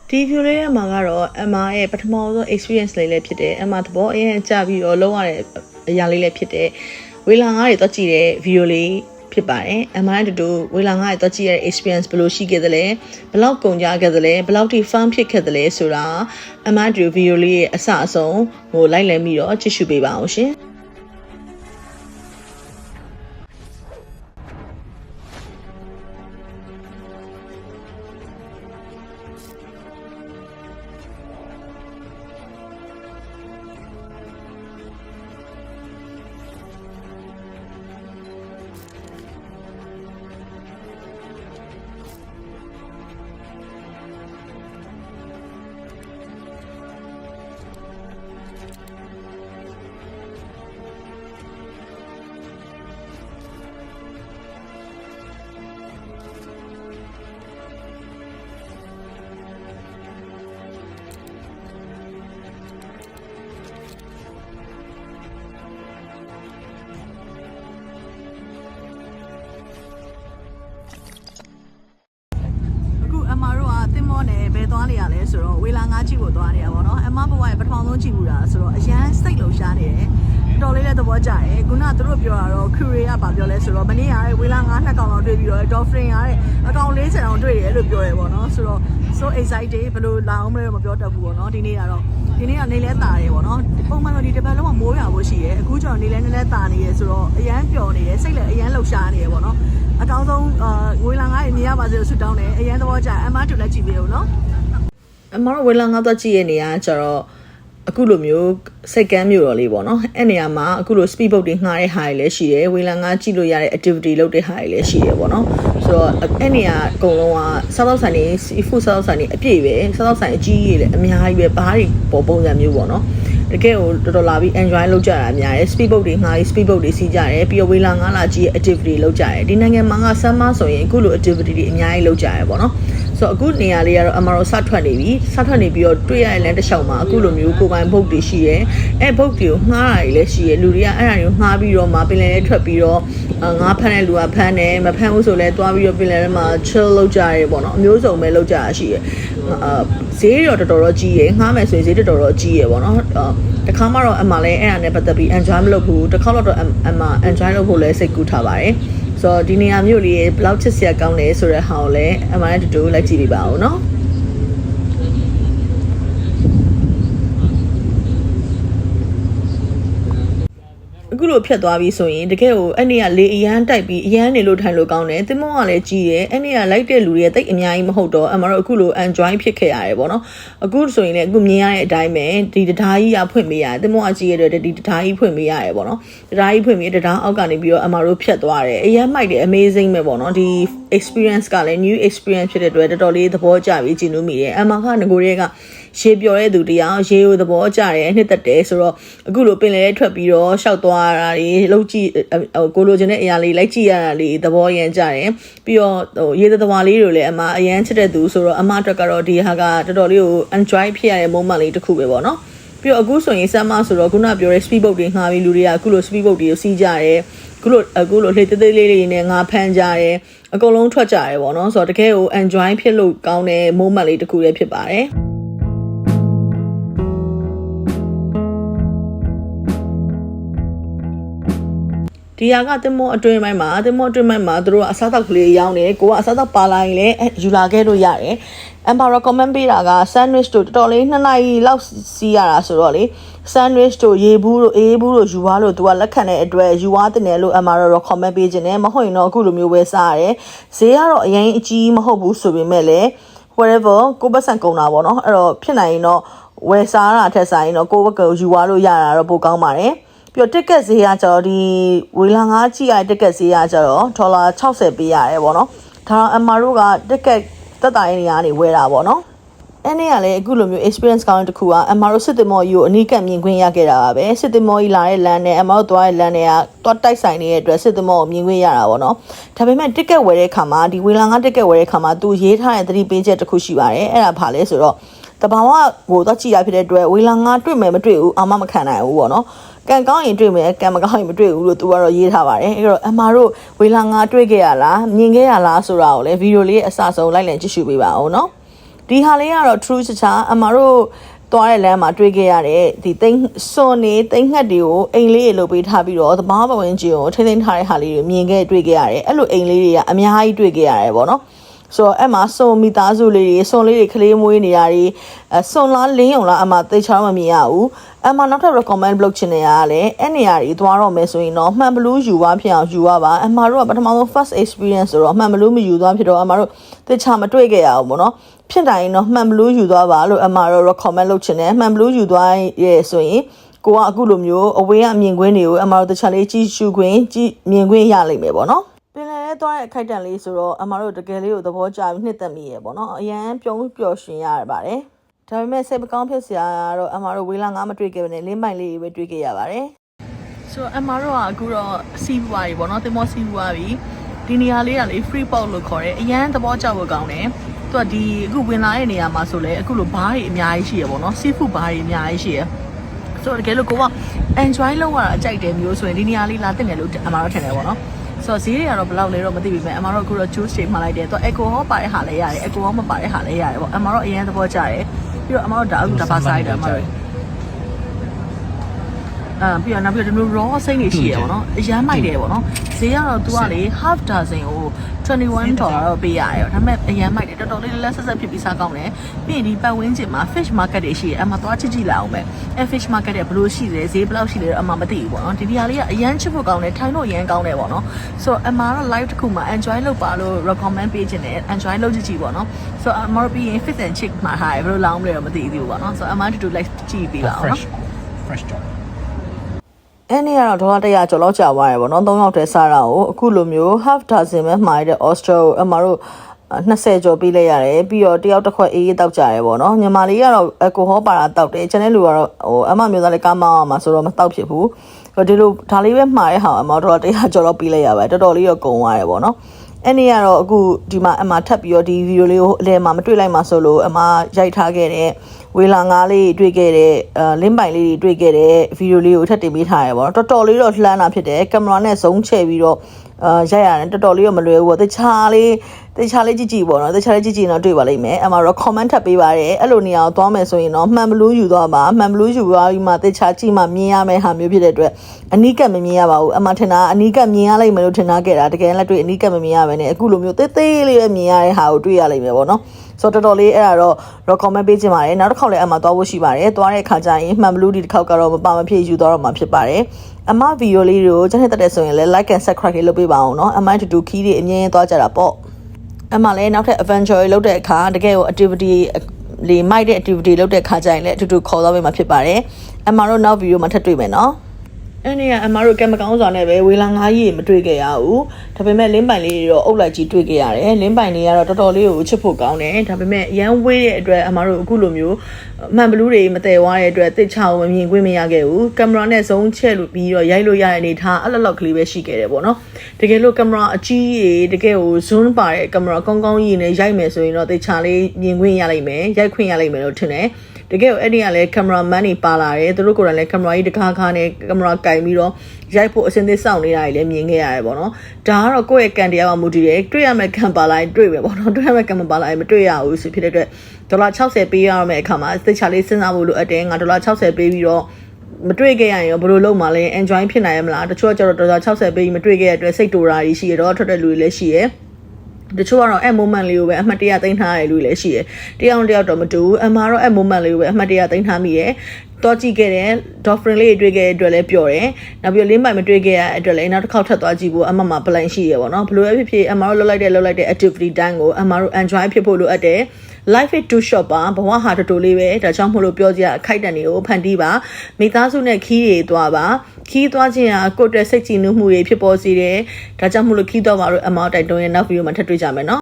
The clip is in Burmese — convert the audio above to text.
ဒီ view လေးထဲမှာကတော့ Emma ရဲ့ပထမဆုံး experience လေးလည်းဖြစ်တယ် Emma သဘောအရင်ကြပြီးတော့လုံးဝတဲ့အရာလေးလည်းဖြစ်တယ်ဝေလာငါးတွေတော့ကြည့်တဲ့ video လေးဖြစ်ပါတယ် Emma နဲ့တူတူဝေလာငါးတွေတော့ကြည့်ရတဲ့ experience ဘယ်လိုရှိခဲ့သလဲဘယ်လောက်ကုန်ကြခဲ့သလဲဘယ်လောက်ထိ fun ဖြစ်ခဲ့သလဲဆိုတာ Emma တူ video လေးရဲ့အစအဆုံးဟိုလိုက်လည်ပြီးတော့ကြည့်ရှုပေးပါအောင်ရှင်အမတို့ကတင်မောနဲ့ဘယ်သွားနေရလဲဆိုတော့ဝေလာငါးကြည့်ဖို့သွားနေရပါတော့အမဘဝရဲ့ပထမဆုံးကြည့်ဘူးတာဆိုတော့အရန်စိတ်လှုပ်ရှားနေတယ်တော်လေးလည်းသဘောကျတယ်ခုနကသူတို့ပြောတာတော့ခူရီကဗာပြောလဲဆိုတော့မနေ့ကဝေလာငါး2ကောင်လောက်တွေ့ပြီးတော့ဒေါ်ဖရင်ကအကောင်40တောင်တွေ့တယ်လို့ပြောတယ်ပေါ့နော်ဆိုတော့ so excited ဘယ်လိုလာအောင်မလဲမပြောတတ်ဘူးပေါ့နော်ဒီနေ့ကနေလဲတာတယ်ပေါ့နော်ပုံမှန်တော့ဒီတစ်ပတ်လုံးကမိုးရွာဖို့ရှိတယ်အခုကျတော့နေလဲနည်းနည်းတာနေရဆိုတော့အရန်ပျော်နေတယ်စိတ်လည်းအရန်လှုပ်ရှားနေရပေါ့နော်အကောင်းဆုံးဝေလာငါးမြင်ရပါစေလို့ဆုတောင်းတယ်အရန်သဘောကျအမတို့လည်းကြည့်ပေးဦးနော်အမတို့ဝေလာငါးတော့ကြည့်ရနေရကျတော့အခုလိုမျိုးစိတ်ကမ်းမျိုးတော်လေးပေါ့နော်အဲ့နေရာမှာအခုလို speed boat တွေငှားတဲ့ဟာတွေလည်းရှိတယ်ဝေလာငါးကြည့်လို့ရတဲ့ activity လုပ်တဲ့ဟာတွေလည်းရှိတယ်ပေါ့နော်ဆိုတော့အဲ့နေရာအကုန်လုံးကစားတော့ဆိုင်တွေ seafood စားတော့ဆိုင်တွေအပြည့်ပဲစားတော့ဆိုင်အကြီးကြီးလည်းအများကြီးပဲဘားတွေပေါ်ပုံစံမျိုးပေါ့နော်တကယ်ကိုတော်တော်လာပြီး enjoy လုပ်ကြတာအများကြီး speed boat တွေငှားပြီး speed boat တွေစီးကြတယ်ပြီးတော့ဝေလာငါးလာကြီးရဲ့ activity လုပ်ကြတယ်ဒီနိုင်ငံမှာက summer ဆိုရင်အခုလို activity တွေအများကြီးလုပ်ကြတယ်ပေါ့နော်ဆိုတော့အခုနေရာလေးကတော့အမတို့စထွက်နေပြီပြီးတော့တွေ့ရတဲ့လမ်းတစ်လျှောက်မှာအခုလိုမျိုးကိုပိုင်ဘုတ်တွေရှိရဲအဲဘုတ်တွေကိုငှားတာတွေလည်းရှိရဲလူတွေကအဲ့ဒါတွေကိုငှားပြီးတော့မှပင်လယ်ထဲထွက်ပြီးတော့ငါးဖမ်းတဲ့လူကဖမ်းတယ်မဖမ်းဘူးဆိုလဲသွားပြီးတော့ပင်လယ်ထဲမှာ chill လုပ်ကြရဲပေါ့နော်အမျိုးစုံပဲလုပ်ကြတာရှိရဲဈေးတော့တော်တော်ကြီးရဲငှားမယ်ဆိုရင်ဈေးတော်တော်ကြီးရဲပေါ့နော်တခါမှတော့အမလည်းအဲ့ဒါနဲ့ပတ်သက်ပြီး enjoy မလုပ်ဘူးတစ်ခါတော့အမ enjoy လုပ်ဖို့လည်းစိတ်ကူးထားပါတယ်ဆိုတော့ဒီနေရာမျိုးလေးဘယ်လောက်ချစ်စရာကောင်းလဲဆိုတဲ့ဟာကိုလည်းအမှန်တတူလိုက်ကြည့်ပြပါဦးနော်အခုလိုဖြတ်သွားပြီဆိုရင်တကယ်ကိုအဲ့နေကလေအရန်တိုက်ပြီးအရန်နေလို့ထိုင်လို့ကောင်းတယ်တင်မောကလည်းကြီးရဲအဲ့နေကလိုက်တဲ့လူတွေတိတ်အများကြီးမဟုတ်တော့အမတို့အခုလို enjoy ဖြစ်ခဲ့ရတယ်ပေါ့နော်အခုဆိုရင်လည်းအခုမြင်ရတဲ့အတိုင်းပဲဒီတရားကြီးကဖွင့်ပေးရတယ်တင်မောကကြီးရတဲ့ဒီတရားကြီးဖွင့်ပေးရတယ်ပေါ့နော်တရားကြီးဖွင့်ပေးတရားအောက်ကနေပြီးတော့အမတို့ဖြတ်သွားတယ်အရန်မိုက်တယ် amazing ပဲပေါ့နော်ဒီ experience ကလည်း new experience ဖြစ်တဲ့အတွက်တော်တော်လေးသဘောကျပြီးကြည်နူးမိတယ်အမကငကိုတွေကရေပျော်တဲ့သူတရားရေကိုသဘောကျတယ်နှစ်သက်တယ်ဆိုတော့အခုလိုပင်လယ်ထဲထွက်ပြီးတော့ရှောက်သွားတာတွေလှုပ်ကြည့်ကိုလိုချင်တဲ့အရာလေးလိုက်ကြည့်ရတာလေးသဘောရမ်းကြတယ်ပြီးတော့ရေသဘာလေးတွေလည်းအမအရန်ချစ်တဲ့သူဆိုတော့အမအတွက်ကတော့ဒီဟာကတော်တော်လေးကို enjoy ဖြစ်ရတဲ့ moment လေးတစ်ခုပဲပေါ့နော်ပြီးတော့အခုဆိုရင်ဆမ်မဆိုတော့ခုနပြောတဲ့ speed boat တွေငှားပြီးလူတွေကအခုလို speed boat တွေကိုစီးကြတယ်အခုလိုလှေသေးသေးလေးနဲ့ငါဖမ်းကြတယ်အကုန်လုံးထွက်ကြတယ်ပေါ့နော်ဆိုတော့တကယ်ကို enjoy ဖြစ်လို့ကောင်းတဲ့ moment လေးတစ်ခုလည်းဖြစ်ပါတယ်ဒီဟာကတင်မောအတွင်းပိုင်းမှာသူတို့ကအစားအသောက်ကလေးရောင်းတယ်ကိုကအစားအသောက်ပါလာရင်လည်းယူလာခဲ့လို့ရတယ်အမ်ပါ recommend ပေးတာက sandwich တို့တော်တော်လေး2နာရီလောက်စီးရတာဆိုတော့လေ sandwich တို့ရေဘူးတို့အေးဘူးတို့ယူသွားလို့သူကလက်ခံတဲ့အတွက်ယူသွားတင်တယ်လို့အမ်ပါ recommend ပေးခြင်းနဲ့မဟုတ်ရင်တော့အခုလိုမျိုးပဲစားရတယ်ဈေးကတော့အရင်အကြီးမဟုတ်ဘူးဆိုပေမဲ့လည်း whatever ကိုပတ်စံကုန်တာပေါ့နော်အဲ့တော့ဖြစ်နိုင်ရင်တော့ဝယ်စားတာထက်ဆိုင်ရင်တော့ကိုဘက်ကယူသွားလို့ရတာတော့ပိုကောင်းပါတယ်ပြီးတော့ ticket ဈေးကကျတော့ဒီဝေလာငါးကြည့်ရတဲ့ ticket ဈေးကကျတော့ဒေါ်လာ60ပေးရတယ်ပေါ့နော်ဒါတော့အမတို့က ticket တက်တာရင်းနေရာနေဝယ်တာပေါ့နော်အဲ့နေ့ကလည်းအခုလိုမျိုး experience ကောင်းတဲ့တစ်ခုကအမတို့စစ်တင်မော်ကြီးကိုအနီးကပ်မြင်ခွင့်ရခဲ့တာပါပဲစစ်တင်မော်ကြီးလာတဲ့လမ်းနဲ့အမတို့သွားတဲ့လမ်းတွေကသွားတိုက်ဆိုင်နေတဲ့အတွက်စစ်တင်မော်ကိုမြင်ခွင့်ရတာပေါ့နော်ဒါပေမဲ့ ticket ဝယ်တဲ့အခါမှာဒီဝေလာငါး ticket ဝယ်တဲ့အခါမှာသူရေးထားတဲ့သတိပေးချက်တစ်ခုရှိပါတယ်အဲ့ဒါဘာလဲဆိုတော့တဘာဝကိုတော့ကြည်ရဖြစ်တဲ့အတွက်ဝေလာငါးတွေ့မယ်မတွေ့ဘူးအာမခံနိုင်ဘူးပေါ့နော်ကံကောင်းရင်တွေ့မယ်ကံမကောင်းရင်မတွေ့ဘူးလို့သူကတော့ရေးထားပါတယ်အဲ့တော့အမတို့ဝေလာငါတွေ့ခဲ့ရလားမြင်ခဲ့ရလားဆိုတာကိုလည်းဗီဒီယိုလေးအစဆုံးလိုက်လံကြည့်ရှုပေးပါဦးနော် ဒီဟာလေးကတော့ true ချာအမတို့သွားတဲ့လမ်းမှာတွေ့ခဲ့ရတဲ့ဒီသိန်းစွန်နေသိန်းငှက်တွေကိုအိမ်လေးတွေလုပ်ပေးထားပြီးတော့သဘာဝပတ်ဝန်းကျင်ကိုထိန်းသိမ်းထားတဲ့ဟာလေးတွေမြင်ခဲ့တွေ့ခဲ့ရတယ်အဲ့လိုအိမ်လေးတွေကအများကြီးတွေ့ခဲ့ရတယ်ပေါ့နော်ဆိုတော့အဲ့မှာစွန်မိသားစုလေးတွေစွန်လေးတွေကလေးမွေးနေရတွေစွန်လားလင်းုံလားအမသိချောင်းမမြင်ရဘူးအမနောက်ထပ် recommend block ချင်နေရလဲအဲ့နေရာတွေသွားတော့မယ်ဆိုရင်တော့မှန်ဘလူးယူသွားဖြစ်အောင်ယူရပါအမတို့ကပထမဆုံး first experience ဆိုတော့မှန်ဘလူးမယူသွားဖြစ်တော့အမတို့သိချာမတွေ့ခဲ့ရအောင်ပေါ့နော်ဖြစ်တိုင်းတော့မှန်ဘလူးယူသွားပါလို့အမတို့ recommend လုပ်ချင်တယ်မှန်ဘလူးယူသွားရဲဆိုရင်ကိုကအခုလိုမျိုးအဝေးကအမြင်ကွင်းတွေကိုအမတို့တခြားလေးကြည့်ရှုခွင့်ကြည့်မြင်ခွင့်ရလိမ့်မယ်ပေါ့နော်ပင်လယ်ထဲသွားတဲ့အခိုက်အတန့်လေးဆိုတော့အမတို့တကယ်လေးကိုသဘောကျပြီးနှစ်သက်မိရပေါ့နော်အရန်ပြုံးပျော်ရွှင်ရပါတယ်ဒါပေမဲ့စိတ်မကောင်းဖြစ်စရာကတော့အမတို့ဝေးလာငါမတွေ့ခဲ့ဘဲနဲ့လင်းပိုင်လေးတွေပဲတွေ့ခဲ့ရပါတယ်ဆိုတော့အမတို့ကအခုတော့စီးပွားကြီးပေါ့နော်တင်မောစီးပွားပြီးဒီနေရာလေးကလေ free port လို့ခေါ်တယ်အရန်သဘောကျဖို့ကောင်းတယ်သူကဒီအခုဝင်လာတဲ့နေရာမှာဆိုလဲအခုလိုဘားတွေအများကြီးရှိရပေါ့နော် seafood ဘားတွေအများကြီးရှိရဆိုတော့တကယ်လို့ကိုက enjoy လုပ်ရတာအကြိုက်တယ်မျိုးဆိုရင်ဒီနေရာလေးလာတင်တယ်လို့အမတို့ထင်တယ်ပေါ့နော်ဆိုတော့ဈေးတွေကတော့ဘယ်လောက်လဲတော့မသိပြီမဲ့အမတို့အခုတော့ juice တွေမှလိုက်တယ်သူ alcohol ပါတဲ့ဟာလည်းရတယ် alcohol မပါတဲ့ဟာလည်းရတယ်ပေါ့အမတို့အရင်သဘောကျတယ်ပြီးတော့အမတို့ဒါအခုဒါပါဆိုင်တယ်အမတို့ပြီးတော့နောက်ပြီးတော့ဒီလို raw စိမ့်တွေရှိရပေါ့နော်အရမ်းမိုက်တယ်ပေါ့နော်ဈေးကတော့သူကလေ half dozen ကို$21တော့ပေးရတယ်ဒါပေမဲ့အရန်မိုက်တယ်တော်တော်လေးလက်ဆက်ဆက်ဖြစ်ပြီးစားကောင်းတယ်ပြီးရင်ဒီပတ်ဝန်းကျင်မှာ fish market တွေရှိတယ်အမှသွားကြည့်ကြည့်လာအောင်ပဲအဲ fish market တွေဘယ်လိုရှိလဲဈေးဘယ်လောက်ရှိလဲတော့အမှမသိဘူးပေါ့နော်ဒီနေရာလေးကအရန်ချစ်ဖို့ကောင်းတယ်ထိုင်လို့အရန်ကောင်းတယ်ပေါ့နော်ဆိုတော့အမှတော့ live တစ်ခုမှာ enjoy လုပ်ပါလို့ recommend ပေးခြင်းနဲ့ enjoy လုပ်ကြည့်ကြည့်ပေါ့နော်ဆိုတော့အမှပြီးရင် fish and chick မှာဟာဘယ်လိုလောင်းမလဲတော့မသိဘူးပေါ့နော်ဆိုတော့အမှတူ like ကြည့်ပေးပါအောင်နော် fresh jobအဲ့ဒီကတော့ဒေါ်လာ100ကျော်လောက်ကြာသွားတယ်ပေါ့နော်3ယောက်တည်းစားတာကိုအခုလိုမျိုး half dozen ပဲမှားတဲ့ Austro အမတို့20ကျော်ပေးလိုက်ရတယ်ပြီးတော့တယောက်တစ်ခွက်အေးတောက်ကြတယ်ပေါ့နော်ညီမလေးကတော့ alcohol ပါတာတောက်တယ်ကျန်တဲ့လူကတော့အမမျိုးသားလေးကားမောင်းအောင်မှာဆိုတော့မတောက်ဖြစ်ဘူးဒီလိုဒါလေးပဲမှားတဲ့ဟာအမဒေါ်လာ100ကျော်လောက်ပေးလိုက်ရပါတယ်တော်တော်လေးတော့ကုန်သွားတယ်ပေါ့နော်အဲ့ဒီကတော့အခုဒီမှာအမထပ်ပြီးတော့ဒီဗီဒီယိုလေးကိုအလဲမှာမတွေ့လိုက်မှာဆိုလို့အမရိုက်ထားခဲ့တဲ့ဝေလာငါးလေးတွေ့ခဲ့တဲ့လင်းပိုင်လေးတွေတွေ့ခဲ့တဲ့ဗီဒီယိုလေးကိုထပ်တင်ပေးထားရပေါ့နော်တော်တော်လေးတော့လှမ်းတာဖြစ်တယ်ကင်မရာနဲ့ဇုံးချဲ့ပြီးတော့ရိုက်ရတယ်တော်တော်လေးတော့မလွယ်ဘူးပေါ့တခြားလေးကြည့်ကြည့်ပေါ့နော်တခြားလေးကြည့်ကြည့်တော့တွေ့ပါလိမ့်မယ်အမတော့ comment ထပ်ပေးပါတယ်အဲ့လိုနေရာကိုသွားမယ်ဆိုရင်တော့မှန်ဘလူးယူသွားပါမှန်ဘလူးယူသွားပြီးမှတခြားကြည့်မှမြင်ရမယ့်ဟာမျိုးဖြစ်တဲ့အတွက်အနီးကပ်မမြင်ရပါဘူးအမထင်တာအနီးကပ်မြင်ရလိမ့်မယ်လို့ထင်တာခဲ့တာတကယ်လက်တွေ့အနီးကပ်မမြင်ရဘဲနဲ့အခုလိုမျိုးသေးသေးလေးပဲမြင်ရတဲ့ဟာကိုတွေ့ရလိမ့်မယ်ပေါ့နော်ဆိုတော့တော်တော်လေးအဲ့ဒါတော့ recommend ပေးချင်ပါတယ်နောက်တစ်ခေါက်လည်းအမသွားဖို့ရှိပါတယ်သွားတဲ့အခါကျရင်မှန်ဘလူးဒီတစ်ခေါက်ကတော့မပါမဖြစ်ယူသွားတော့မှာဖြစ်ပါတယ်အမဗီဒီယိုလေးတွေကိုကျွန်တော်တက်တဲ့ဆိုရင်လည်း like and subscribe လေးလုပ်ပေးပါအောင်เนาะအမတူတူခီးတွေအမြင်သွားကြတာပေါ့အမလည်းနောက်ထပ် adventure လုပ်တဲ့အခါတကယ်ကို activity လေးမိုက်တဲ့ activity လုပ်တဲ့အခါကျရင်လည်းအတူတူခေါ်သွားပေးမှာဖြစ်ပါတယ်အမတို့နောက်ဗီဒီယိုမှာထပ်တွေ့မယ်เนาะအဲ့ဒီကအမတို့ကံမကောင်းစွာနဲ့ပဲဝေလာငါးကြီးမတွေ့ခဲ့ရဘူးဒါပေမဲ့လင်းပိုင်လေးတွေတော့အုပ်လိုက်ကြီးတွေ့ခဲ့ရတယ်လင်းပိုင်လေးကတော့တော်တော်လေးကိုချစ်ဖို့ကောင်းတယ်ဒါပေမဲ့ရန်ဝေးတဲ့အတွက်အမတို့အခုလိုမျိုးမှန်ဘလူးတွေမတည်သွားတဲ့အတွက်တစ်ချောင်းမမြင်ခွင့်မရခဲ့ဘူးကင်မရာနဲ့ဇုံးချဲ့လို့ပြီးတော့ရိုက်လို့ရတဲ့အနေထားအလောက်ကလေးပဲရှိခဲ့တယ်ပေါ့နော်တကယ်လို့ကင်မရာအကြီးကြီးတကယ်ကို zoom ပါတဲ့ကင်မရာကောင်းကောင်းကြီးနဲ့ရိုက်မယ်ဆိုရင်တော့တစ်ချာလေးမြင်ခွင့်ရလိမ့်မယ်ရိုက်ခွင့်ရလိမ့်မယ်လို့ထင်တယ်တကယ်ကိုအဲ့ဒီကလည်းကင်မရာမန်တွေပါလာတယ်သူတို့ကိုယ်တိုင်လည်းကင်မရာကြီးတကားကားနဲ့ကင်မရာကင်ပြီးတော့ရိုက်ဖို့အစင်းသေးစောင့်နေတာကြီးလည်းမြင်ခဲ့ရတယ်ပေါ့နော်ဒါကတော့ကိုယ့်ရဲ့ကန်တရားမှာမူတည်တယ်တွေ့ရမယ့်ကန်ပါလိုက်တွေ့မယ်ပေါ့နော်တွေ့ရမယ့်ကန်မပါလိုက်မတွေ့ရဘူးဆိုဖြစ်တဲ့အတွက်ဒေါ်လာ60ပေးရမယ့်အခါမှာသိချာလေးစဉ်းစားဖို့လိုအပ်တယ်ငါဒေါ်လာ60ပေးပြီးတော့မတွေ့ခဲ့ရရင်ရောဘယ်လိုလုပ်မှလဲ enjoy ဖြစ်နိုင်ရမလားတချို့ကကျတော့ဒေါ်လာ60ပေးပြီးမတွေ့ခဲ့ရတဲ့အတွက်စိတ်တူတာကြီးရှိရတော့ထွက်တဲ့လူတွေလည်းရှိရတချို့ကတော့အဲ့ moment လေးကိုပဲအမှတ်တရသိမ်းထားရတဲ့လူတွေလည်းရှိတယ်။တယောက်တော့မတူဘူး။အမှားတော့အဲ့ moment လေးကိုပဲအမှတ်တရသိမ်းထားမိတယ်။တော့ကြည့်ခဲ့တယ် dolphin လေးတွေတွေ့ခဲ့တဲ့အတွက်လည်းပျော်တယ်။နောက်ပြီးလင်းပိုင်မတွေ့ခဲ့ရတဲ့အတွက်လည်းနောက်တစ်ခေါက်ထပ်သွားကြည့်ဖို့အမှတ်မှာ plan ရှိရပေါ့နော်။ဘလို့ပဲဖြစ်ဖြစ်အမှားတို့လှုပ်လိုက်တဲ့ activity တိုင်းကိုအမှားတို့ enjoy ဖြစ်ဖို့လိုအပ်တယ်။ life is too short ပါဘဝဟာတော်တော်လေးပဲဒါကြောင့်မို့လို့ပြောကြရအခိုက်တန်တွေကိုဖန်တီးပါမိသားစုနဲ့ခီးတွေသွားပါခီးသွားခြင်းဟာကိုယ့်အတွက်စိတ်ကြည်နူးမှုတွေဖြစ်ပေါ်စေတယ်ဒါကြောင့်မို့လို့ခီးတော့မှာတို့အမောက်တိုက်တွန်းရဲ့နောက်ဗီဒီယိုမှာထပ်တွေ့ကြမယ်နော်